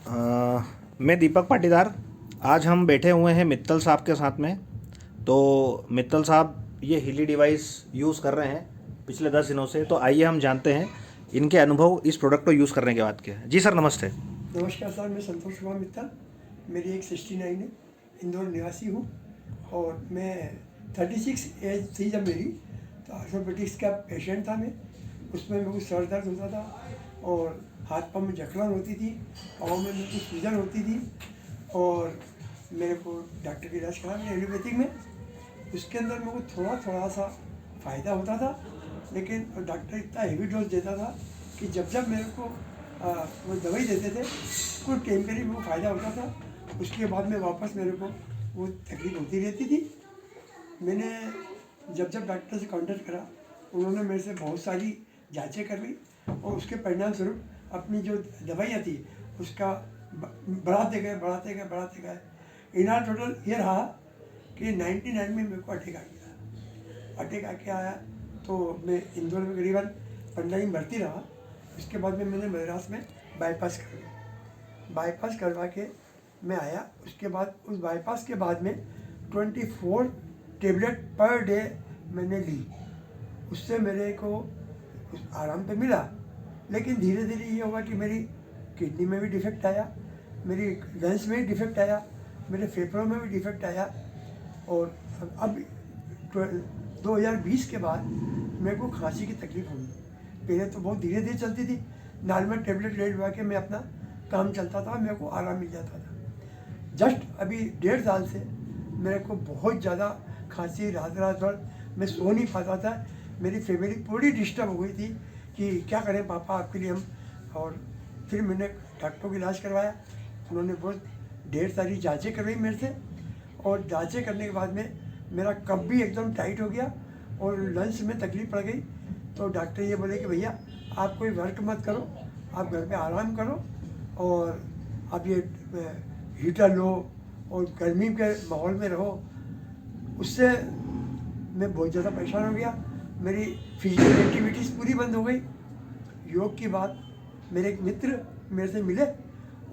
मैं दीपक पाटीदार। आज हम बैठे हुए हैं मित्तल साहब के साथ में। तो मित्तल साहब ये हीली डिवाइस यूज़ कर रहे हैं पिछले 10 दिनों से। तो आइए हम जानते हैं इनके अनुभव इस प्रोडक्ट को यूज़ करने के बाद के। जी सर, नमस्ते। नमस्कार सर, मैं संतोष कुमार मित्तल, मेरी एक 69 है, इंदौर निवासी हूँ और मैं 36 एज थी जब मेरी, तो आर्थोपेडिक्स का पेशेंट था मैं। उसमें मेरे को सर दर्द होता था और हाथ पाँव में जकड़न होती थी, पाँव में मेरे को सूजन होती थी और मेरे को डॉक्टर का इलाज करा मैंने एलोपैथिक में। उसके अंदर मेरे को थोड़ा सा फ़ायदा होता था, लेकिन डॉक्टर इतना हेवी डोज देता था कि जब मेरे को वो दवाई देते थे कुछ टाइम के लिए मेरे को फ़ायदा होता था, उसके बाद में वापस मेरे को वो तकलीफ होती रहती थी। मैंने जब डॉक्टर से कांटेक्ट करा, उन्होंने मेरे से बहुत सारी जांचें कर ली और उसके परिणाम स्वरूप अपनी जो दवाइयाँ थी उसका बढ़ाते गए। इनार टोटल ये रहा कि 99 में मेरे को अटैक आ गया। अटैक आके आया तो मैं इंदौर में करीबन 15 दिन भर्ती रहा। उसके बाद में मैंने मद्रास में बाईपास कर लिया। बाईपास करवा के मैं आया। उसके बाद उस बाईपास के बाद में 24 टेबलेट पर डे मैंने ली। उससे मेरे को आराम तो मिला, लेकिन धीरे धीरे ये हुआ कि मेरी किडनी में भी डिफेक्ट आया, मेरी लंग्स में भी डिफेक्ट आया, मेरे फेफड़ों में भी डिफेक्ट आया। और अब 2020 के बाद मेरे को खांसी की तकलीफ हुई। पहले तो बहुत धीरे धीरे चलती थी, नॉर्मल टेबलेट ले लगा के मैं अपना काम चलता था, मेरे को आराम मिल जाता था। जस्ट अभी 1.5 साल से मेरे को बहुत ज़्यादा खांसी, रात भर मैं सो नहीं पाता था। मेरी फैमिली पूरी डिस्टर्ब हो गई थी कि क्या करें पापा आपके लिए हम। और फिर मैंने डॉक्टर का इलाज करवाया। उन्होंने बहुत ढेर सारी जांचें करवाई मेरे से, और जांचें करने के बाद में मेरा कफ भी एकदम टाइट हो गया और लंग्स में तकलीफ पड़ गई। तो डॉक्टर ये बोले कि भैया आप कोई वर्क मत करो, आप घर पे आराम करो और आप ये हीटर लो और गर्मी के माहौल में रहो। उससे मैं बहुत ज़्यादा परेशान हो गया। मेरी फिजिकल एक्टिविटीज़ पूरी बंद हो गई। योग की बात मेरे एक मित्र मेरे से मिले,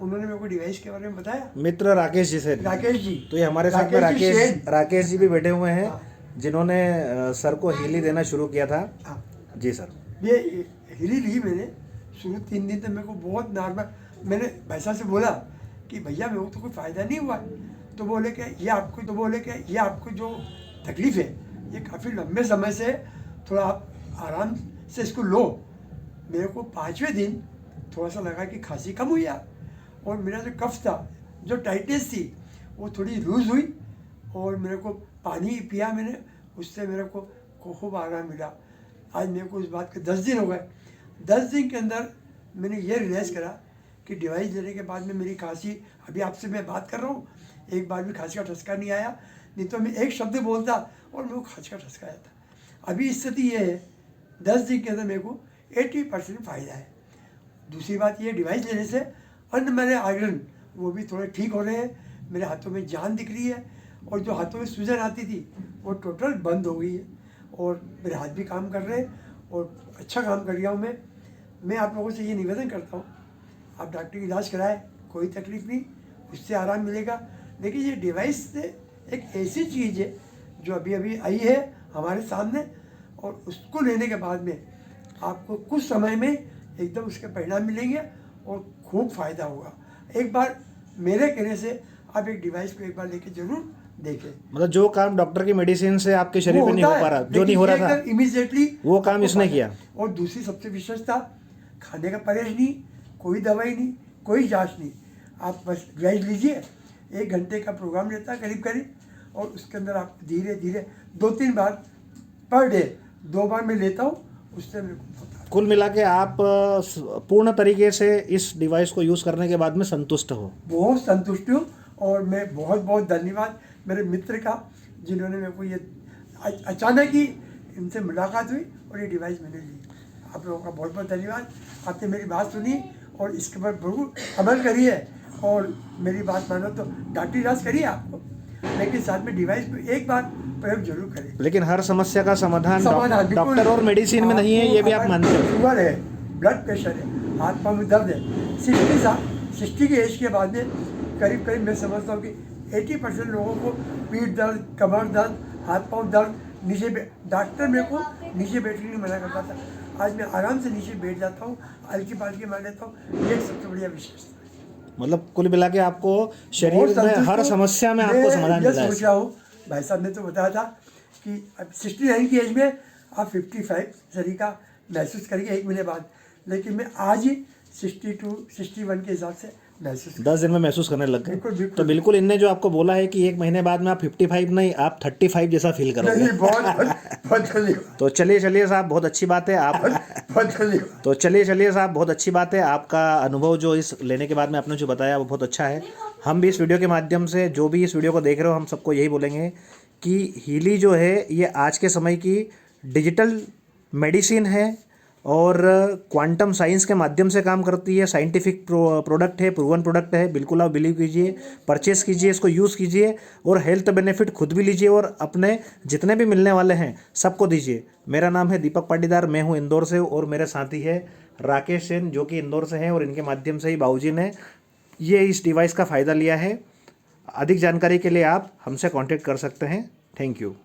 उन्होंने मेरे को डिवाइस के बारे में बताया। मित्र राकेश जी से। राकेश जी। तो ये हमारे साथ में राकेश जी भी बैठे हुए हैं। हाँ। जिन्होंने सर को हीली देना शुरू किया था। हाँ। जी सर। ये हिली ली मैंने शुरू 3 दिन तक मेरे को बहुत नॉर्मल। मैंने भैसा से बोला कि भैया मेरे को तो कोई फ़ायदा नहीं हुआ। तो बोले कि ये आपको जो तकलीफ़ है ये काफ़ी लंबे समय से, थोड़ा आप आराम से इसको लो। मेरे को 5वें दिन थोड़ा सा लगा कि खांसी कम हुई यार, और मेरा जो कफ था, जो टाइटनेस थी, वो थोड़ी लूज़ हुई और मेरे को पानी पिया मैंने, उससे मेरे को खूब आराम मिला। आज मेरे को इस बात के 10 दिन हो गए। 10 दिन के अंदर मैंने ये रियलाइज़ करा कि डिवाइस लेने के बाद में मेरी खांसी, अभी आपसे मैं बात कर रहा हूँ, एक बार भी खांसी का ठसका नहीं आया। नहीं तो मैं एक शब्द बोलता और मेरे को खांसी का ठसका आया था। अभी स्थिति ये है, 10 दिन के अंदर मेरे को 80% फ़ायदा है। दूसरी बात ये, डिवाइस लेने से अन्य मेरे आयरन वो भी थोड़े ठीक हो रहे हैं। मेरे हाथों में जान दिख रही है और जो हाथों में सूजन आती थी वो टोटल बंद हो गई है और मेरे हाथ भी काम कर रहे हैं और अच्छा काम कर रहा हूँ मैं आप लोगों से ये निवेदन करता हूँ, आप डॉक्टर का इलाज कराएं, कोई तकलीफ़ नहीं, उससे आराम मिलेगा। लेकिन ये डिवाइस से एक ऐसी चीज़ है जो अभी आई है हमारे सामने, और उसको लेने के बाद में आपको कुछ समय में एकदम उसके परिणाम मिलेंगे और खूब फ़ायदा होगा। एक बार मेरे कहने से आप एक डिवाइस को एक बार लेके जरूर देखें। मतलब जो काम डॉक्टर की मेडिसिन से आपके शरीर में नहीं हो पा रहा, जो नहीं हो रहा था, इमीडिएटली वो काम इसने किया। और दूसरी सबसे विशेषता, खाने का परहेज नहीं, कोई दवाई नहीं, कोई जांच नहीं, आप बस डिवाइस लीजिए। 1 घंटे का प्रोग्राम लेता है करीब, और उसके अंदर आप धीरे धीरे 2-3 बार पर डे, 2 बार मैं लेता हूँ, उससे मेरे को होता है। कुल मिला के आप पूर्ण तरीके से इस डिवाइस को यूज़ करने के बाद में संतुष्ट हो? बहुत संतुष्ट हूँ, और मैं बहुत धन्यवाद मेरे मित्र का, जिन्होंने मेरे को ये अचानक ही इनसे मुलाकात हुई और ये डिवाइस मैंने ली। आप लोगों का बहुत धन्यवाद। आपने मेरी बात सुनी और इसके ऊपर जरूर अमल करिए, और मेरी बात मानो तो डॉक्टर इलाज करिए आपको, लेकिन साथ में डिवाइस को एक बार प्रयोग जरूर करें। लेकिन हर समस्या का समाधान डॉक्टर और मेडिसिन में नहीं है, ये भी आप मानते हो? शुगर है, ब्लड प्रेशर है, हाथ पाँव में दर्द है, 60 साल 60 की एज के बाद में करीब करीब मैं समझता हूँ कि 80% लोगों को पीठ दर्द, कमर दर्द, हाथ पांव दर्द, नीचे डॉक्टर मेरे को नीचे बैठने के लिए मना करता था। आज मैं आराम से नीचे बैठ जाता हूँ, हल्की पालकी मार लेता हूँ। ये सबसे बढ़िया विशेषता है। मतलब कुल मिला के आपको शरीर बहुत में संतुष्ट हर हूँ। समस्या में आपको मैं समाधान ये मिला सोच है। रहा हूँ, भाई साहब ने तो बताया था कि अब 69 की एज में आप 55 शरीर का महसूस करेंगे 1 महीने बाद, लेकिन मैं आज ही 62, 61 के हिसाब से महसूस 10 दिन में महसूस करने लग गए। बिल्कुल, बिल्कुल। तो बिल्कुल इनने जो आपको बोला है कि 1 महीने बाद में आप 55 नहीं, आप 35 जैसा फील करोगे। नहीं, बहुत बहुत बहुत धन्यवाद। तो चलिए साहब, बहुत अच्छी बात है आप बहुत धन्यवाद। तो चलिए साहब, बहुत अच्छी बात है। आपका अनुभव जो इस लेने के बाद में आपने जो बताया वो बहुत अच्छा है। हम भी इस वीडियो के माध्यम से, जो भी इस वीडियो को देख रहे हो, हम सबको यही बोलेंगे कि हीली जो है ये आज के समय की डिजिटल मेडिसिन है और क्वांटम साइंस के माध्यम से काम करती है। साइंटिफिक प्रोडक्ट है, प्रूवन प्रोडक्ट है। बिल्कुल आप बिलीव कीजिए, परचेस कीजिए, इसको यूज़ कीजिए और हेल्थ बेनिफिट खुद भी लीजिए और अपने जितने भी मिलने वाले हैं सबको दीजिए। मेरा नाम है दीपक पाटीदार, मैं हूँ इंदौर से और मेरे साथी है राकेश सेन जो कि इंदौर से हैं और इनके माध्यम से ही बाबूजी ने ये इस डिवाइस का फ़ायदा लिया है। अधिक जानकारी के लिए आप हमसे कांटेक्ट कर सकते हैं। Thank you.